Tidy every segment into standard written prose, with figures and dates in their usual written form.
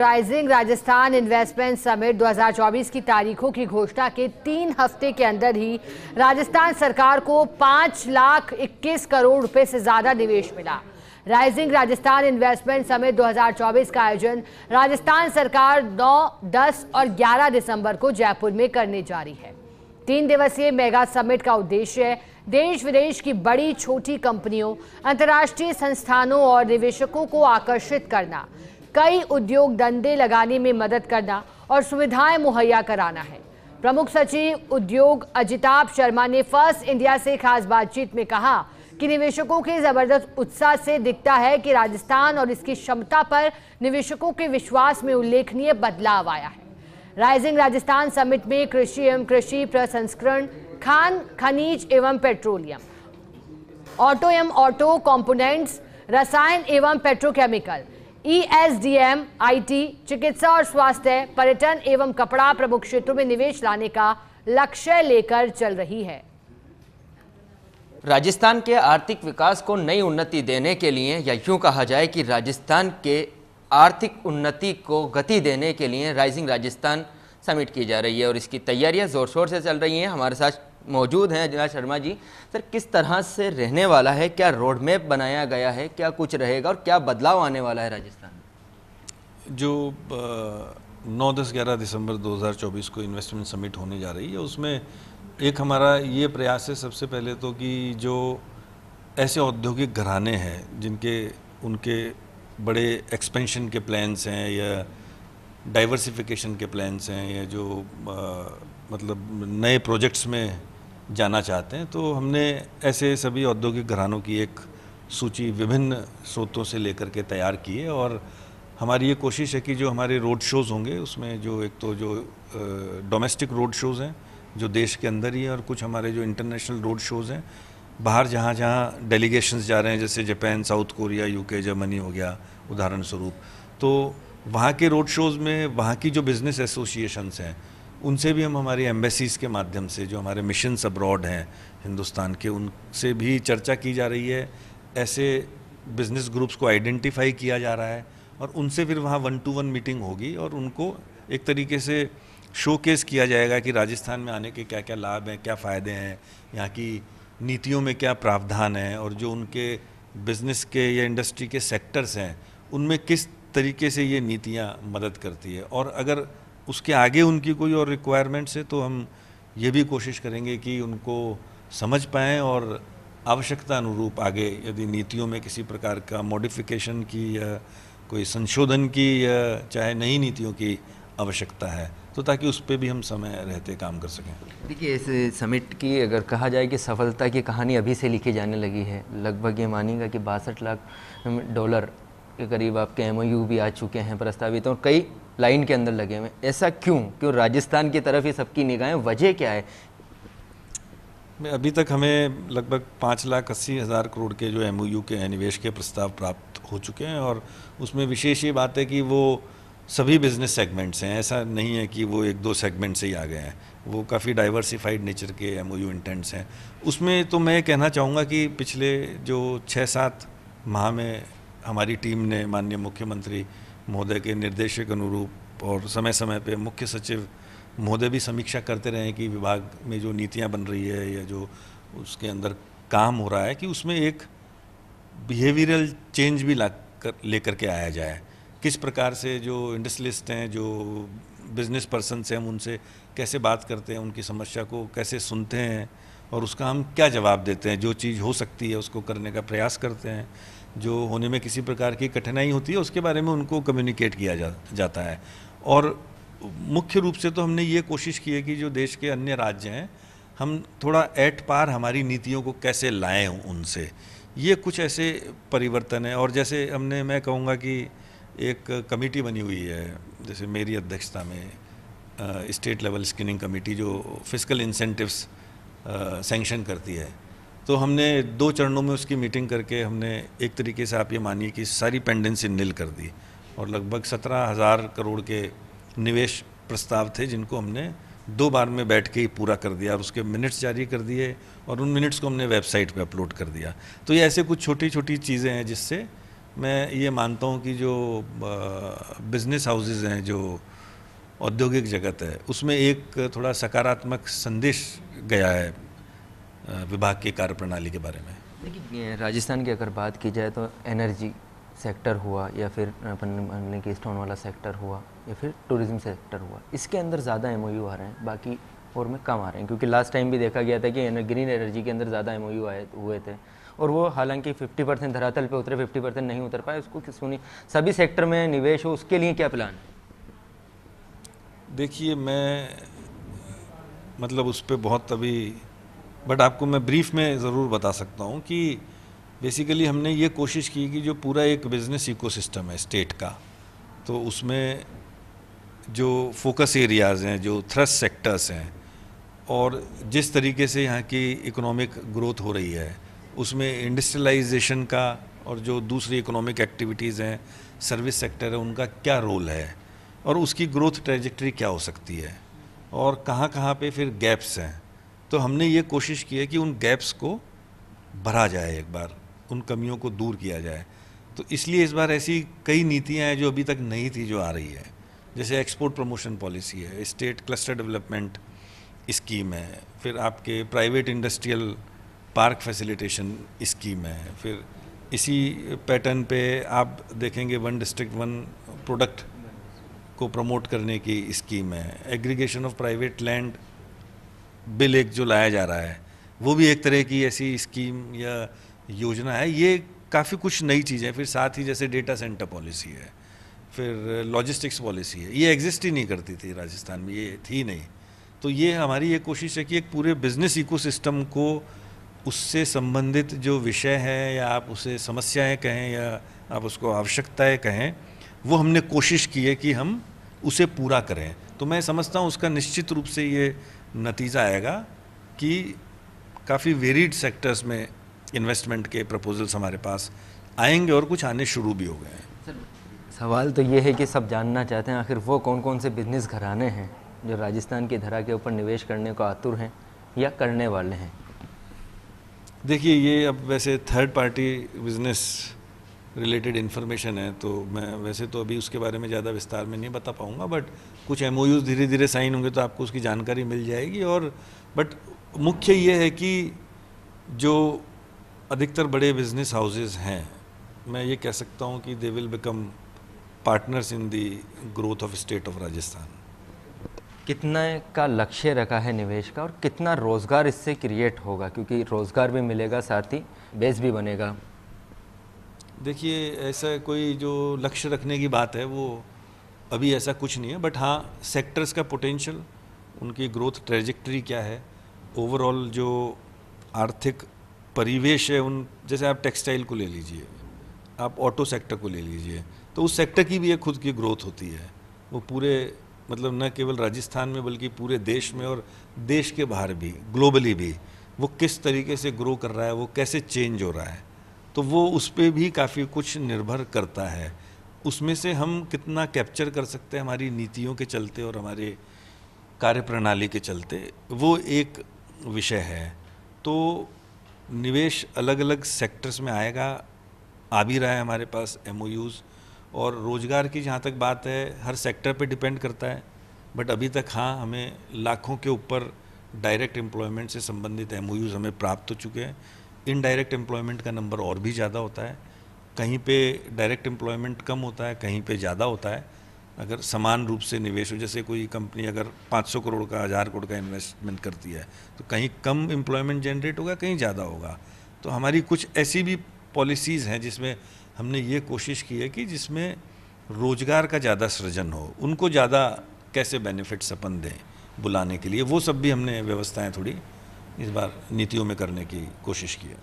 Rising Rajasthan investment summit 2024 की तारीखों की घोषणा के 3 हफ्ते के अंदर ही राजस्थान सरकार को 5,21 करोड़ रुपए से ज्यादा निवेश मिला। राइजिंग राजस्थान इन्वेस्टमेंट समिट 2024 का आयोजन राजस्थान सरकार 9, 10 और 11 दिसंबर को जयपुर में करने जा रही है। 3 दिवसीय मेगा समिट का उद्देश्य देश विदेश की बड़ी छोटी कंपनियों, अंतर्राष्ट्रीय संस्थानों और निवेशकों को आकर्षित करना, कई उद्योग धंधे लगाने में मदद करना और सुविधाएं मुहैया कराना है। प्रमुख सचिव उद्योग अजिताभ शर्मा ने फर्स्ट इंडिया से खास बातचीत में कहा कि निवेशकों के जबरदस्त उत्साह से दिखता है कि राजस्थान और इसकी क्षमता पर निवेशकों के विश्वास में उल्लेखनीय बदलाव आया है। राइजिंग राजस्थान समिट में कृषि एवं कृषि प्रसंस्करण, खान खनिज एवं पेट्रोलियम, ऑटो एवं ऑटो कंपोनेंट्स, रसायन एवं पेट्रोकेमिकल, ESDM, IT, चिकित्सा और स्वास्थ्य, पर्यटन एवं कपड़ा प्रमुख क्षेत्रों में निवेश लाने का लक्ष्य लेकर चल रही है। राजस्थान के आर्थिक विकास को नई उन्नति देने के लिए, या यूं कहा जाए कि राजस्थान के आर्थिक उन्नति को गति देने के लिए राइजिंग राजस्थान समिट की जा रही है और इसकी तैयारियां जोर शोर से चल रही हैं। हमारे साथ मौजूद हैं अजिताभ शर्मा जी। सर, किस तरह से रहने वाला है, क्या रोड मैप बनाया गया है, क्या कुछ रहेगा और क्या बदलाव आने वाला है राजस्थान में? जो 9, 10, 11 दिसंबर 2024 को इन्वेस्टमेंट समिट होने जा रही है, उसमें एक हमारा ये प्रयास है सबसे पहले तो कि जो ऐसे औद्योगिक घराने हैं जिनके उनके बड़े एक्सपेंशन के प्लान्स हैं या डाइवर्सिफिकेशन के प्लान्स हैं या जो मतलब नए प्रोजेक्ट्स में जाना चाहते हैं, तो हमने ऐसे सभी औद्योगिक घरानों की एक सूची विभिन्न स्रोतों से लेकर के तैयार की है। और हमारी ये कोशिश है कि जो हमारे रोड शोज़ होंगे उसमें जो एक तो जो डोमेस्टिक रोड शोज़ हैं जो देश के अंदर ही है, और कुछ हमारे जो इंटरनेशनल रोड शोज़ हैं बाहर जहाँ जहाँ डेलीगेशंस जा रहे हैं, जैसे Japan, south Korea, UK, Germany हो गया उदाहरण स्वरूप, तो वहाँ के रोड शोज़ में वहाँ की जो बिज़नेस एसोसिएशंस हैं उनसे भी हम हमारी एम्बेसीज़ के माध्यम से, जो हमारे मिशंस अब्रॉड हैं हिंदुस्तान के, उनसे भी चर्चा की जा रही है। ऐसे बिज़नेस ग्रुप्स को आइडेंटिफाई किया जा रहा है और उनसे फिर वहाँ 1-to-1 मीटिंग होगी और उनको एक तरीके से शोकेस किया जाएगा कि राजस्थान में आने के क्या क्या लाभ हैं, क्या फ़ायदे हैं, यहाँ की नीतियों में क्या प्रावधान है और जो उनके बिज़नेस के या इंडस्ट्री के सेक्टर्स हैं उनमें किस तरीके से ये नीतियाँ मदद करती है। और अगर उसके आगे उनकी कोई और रिक्वायरमेंट्स है तो हम ये भी कोशिश करेंगे कि उनको समझ पाएँ और आवश्यकता अनुरूप आगे यदि नीतियों में किसी प्रकार का मॉडिफिकेशन की या कोई संशोधन की या चाहे नई नीतियों की आवश्यकता है तो ताकि उस पर भी हम समय रहते काम कर सकें। देखिए, इस समिट की अगर कहा जाए कि सफलता की कहानी अभी से लिखी जाने लगी है। लगभग ये मानिएगा कि $62 लाख के करीब आपके MOU भी आ चुके हैं प्रस्तावित और कई लाइन के अंदर लगे हुए। ऐसा क्यों राजस्थान की तरफ ये सबकी निगाहें, वजह क्या है? अभी तक हमें लगभग 5,80,000 करोड़ के जो MOU के निवेश के प्रस्ताव प्राप्त हो चुके हैं और उसमें विशेष ये बात है कि वो सभी बिजनेस सेगमेंट्स हैं। ऐसा नहीं है कि वो 1-2 सेगमेंट से ही आ गए हैं, वो काफ़ी डाइवर्सिफाइड नेचर के MOU इंटेंट्स हैं। उसमें तो मैं कहना चाहूँगा कि पिछले जो 6-7 माह में हमारी टीम ने माननीय मुख्यमंत्री महोदय के निर्देश के अनुरूप और समय समय पे मुख्य सचिव महोदय भी समीक्षा करते रहे कि विभाग में जो नीतियाँ बन रही है या जो उसके अंदर काम हो रहा है कि उसमें एक बिहेवियरल चेंज भी लेकर के आया जाए। किस प्रकार से जो इंडस्ट्रियलिस्ट हैं, जो बिजनेस पर्सनस हैं, हम उनसे कैसे बात करते हैं, उनकी समस्या को कैसे सुनते हैं और उसका हम क्या जवाब देते हैं। जो चीज़ हो सकती है उसको करने का प्रयास करते हैं, जो होने में किसी प्रकार की कठिनाई होती है उसके बारे में उनको कम्युनिकेट किया जाता है। और मुख्य रूप से तो हमने ये कोशिश की है कि जो देश के अन्य राज्य हैं हम थोड़ा एट पार हमारी नीतियों को कैसे लाएं उनसे, ये कुछ ऐसे परिवर्तन है। और जैसे हमने, मैं कहूँगा कि एक कमेटी बनी हुई है, जैसे मेरी अध्यक्षता में स्टेट लेवल स्क्रीनिंग कमेटी जो फिस्कल इंसेंटिव्स सैंक्शन करती है, तो हमने 2 चरणों में उसकी मीटिंग करके हमने एक तरीके से आप ये मानिए कि सारी पेंडेंसी नील कर दी और लगभग 17,000 करोड़ के निवेश प्रस्ताव थे जिनको हमने 2 बार में बैठ के ही पूरा कर दिया और उसके मिनट्स जारी कर दिए और उन मिनट्स को हमने वेबसाइट पे अपलोड कर दिया। तो ये ऐसे कुछ छोटी छोटी चीज़ें हैं जिससे मैं ये मानता हूँ कि जो बिजनेस हाउसेज हैं, जो औद्योगिक जगत है, उसमें एक थोड़ा सकारात्मक संदेश गया है विभाग की कार्यप्रणाली के बारे में। देखिए, राजस्थान की अगर बात की जाए तो एनर्जी सेक्टर हुआ या फिर अपन मान लें कि स्टोन वाला सेक्टर हुआ या फिर टूरिज्म सेक्टर हुआ, इसके अंदर ज़्यादा एमओयू आ रहे हैं, बाकी और में कम आ रहे हैं। क्योंकि लास्ट टाइम भी देखा गया था कि ग्रीन एनर्जी के अंदर ज़्यादा एमओयू आए हुए थे और वो हालांकि 50% धरातल पे उतरे, 50% नहीं उतर पाए। उसको सुनी सभी सेक्टर में निवेश हो, उसके लिए क्या प्लान है? देखिए, मैं मतलब उस पर बहुत अभी, बट आपको मैं ब्रीफ में ज़रूर बता सकता हूँ कि बेसिकली हमने ये कोशिश की कि जो पूरा एक बिज़नेस इकोसिस्टम है स्टेट का, तो उसमें जो फोकस एरियाज़ हैं, जो थ्रस्ट सेक्टर्स हैं, और जिस तरीके से यहाँ की इकोनॉमिक ग्रोथ हो रही है, उसमें इंडस्ट्रियलाइजेशन का और जो दूसरी इकोनॉमिक एक्टिविटीज़ हैं, सर्विस सेक्टर है, उनका क्या रोल है और उसकी ग्रोथ ट्रेजेक्टरी क्या हो सकती है और कहाँ कहाँ पे फिर गैप्स हैं। तो हमने ये कोशिश की है कि उन गैप्स को भरा जाए, एक बार उन कमियों को दूर किया जाए। तो इसलिए इस बार ऐसी कई नीतियाँ हैं जो अभी तक नहीं थी, जो आ रही है। जैसे एक्सपोर्ट प्रमोशन पॉलिसी है, स्टेट क्लस्टर डेवलपमेंट स्कीम है, फिर आपके private industrial park facilitation scheme है, फिर इसी पैटर्न पे आप देखेंगे वन डिस्ट्रिक्ट वन प्रोडक्ट को प्रमोट करने की स्कीम है, aggregation of private land bill एक जो लाया जा रहा है, वो भी एक तरह की ऐसी स्कीम या योजना है। ये काफ़ी कुछ नई चीज़ें हैं। फिर साथ ही जैसे डेटा सेंटर पॉलिसी है, फिर लॉजिस्टिक्स पॉलिसी है, ये एग्जिस्ट ही नहीं करती थी राजस्थान में, ये थी नहीं। तो ये हमारी ये कोशिश है कि एक पूरे बिजनेस इकोसिस्टम को, उससे संबंधित जो विषय है या आप उसे समस्याएं कहें या आप उसको आवश्यकताएं कहें, वो हमने कोशिश की है कि हम उसे पूरा करें। तो मैं समझता हूँ उसका निश्चित रूप से ये नतीजा आएगा कि काफ़ी वेरीड सेक्टर्स में इन्वेस्टमेंट के प्रपोजल्स हमारे पास आएंगे और कुछ आने शुरू भी हो गए हैं। सर, सवाल तो ये है कि सब जानना चाहते हैं आखिर वो कौन कौन से बिजनेस घराने हैं जो राजस्थान की धरा के ऊपर निवेश करने को आतुर हैं या करने वाले हैं। देखिए, ये अब वैसे third party business related information है, तो मैं वैसे तो अभी उसके बारे में ज़्यादा विस्तार में नहीं बता पाऊँगा, बट कुछ एमओयूज धीरे धीरे साइन होंगे तो आपको उसकी जानकारी मिल जाएगी। और बट मुख्य ये है कि जो अधिकतर बड़े बिजनेस हाउसेस हैं, मैं ये कह सकता हूँ कि they will become partners in the growth of state of Rajasthan. कितना का लक्ष्य रखा है निवेश का और कितना रोज़गार इससे क्रिएट होगा, क्योंकि रोज़गार भी मिलेगा साथ ही बेस भी बनेगा? देखिए, ऐसा कोई जो लक्ष्य रखने की बात है वो अभी ऐसा कुछ नहीं है, बट हाँ, सेक्टर्स का पोटेंशियल, उनकी ग्रोथ ट्रेजेक्टरी क्या है, ओवरऑल जो आर्थिक परिवेश है, उन जैसे आप टेक्सटाइल को ले लीजिए, आप ऑटो सेक्टर को ले लीजिए, तो उस सेक्टर की भी एक खुद की ग्रोथ होती है। वो पूरे मतलब न केवल राजस्थान में बल्कि पूरे देश में और देश के बाहर भी, ग्लोबली भी, वो किस तरीके से ग्रो कर रहा है, वो कैसे चेंज हो रहा है, तो वो उस पर भी काफ़ी कुछ निर्भर करता है। उसमें से हम कितना कैप्चर कर सकते हैं हमारी नीतियों के चलते और हमारे कार्यप्रणाली के चलते, वो एक विषय है। तो निवेश अलग अलग सेक्टर्स में आएगा, आ भी रहा है हमारे पास एमओयूज़। और रोज़गार की जहाँ तक बात है, हर सेक्टर पे डिपेंड करता है, बट अभी तक हाँ, हमें लाखों के ऊपर डायरेक्ट एम्प्लॉयमेंट से संबंधित एमओयूज़ हमें प्राप्त हो चुके हैं। इनडायरेक्ट एम्प्लॉयमेंट का नंबर और भी ज़्यादा होता है, कहीं पे डायरेक्ट एम्प्लॉयमेंट कम होता है, कहीं पे ज़्यादा होता है। अगर समान रूप से निवेश हो, जैसे कोई कंपनी अगर 500 करोड़ का, 1000 करोड़ का इन्वेस्टमेंट करती है, तो कहीं कम एम्प्लॉयमेंट जनरेट होगा, कहीं ज़्यादा होगा। तो हमारी कुछ ऐसी भी पॉलिसीज़ हैं जिसमें हमने ये कोशिश की है कि जिसमें रोज़गार का ज़्यादा सृजन हो, उनको ज़्यादा कैसे बेनिफिट्स अपन दें बुलाने के लिए, वो सब भी हमने व्यवस्थाएं थोड़ी इस बार नीतियों में करने की कोशिश की है।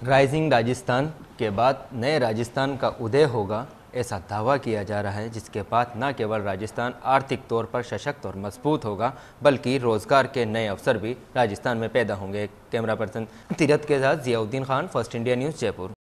राइजिंग राजस्थान के बाद नए राजस्थान का उदय होगा, ऐसा दावा किया जा रहा है, जिसके बाद न केवल राजस्थान आर्थिक तौर पर सशक्त और मजबूत होगा, बल्कि रोजगार के नए अवसर भी राजस्थान में पैदा होंगे। कैमरा पर्सन तीरथ के साथ Ziauddin Khan, first India news, Jaipur.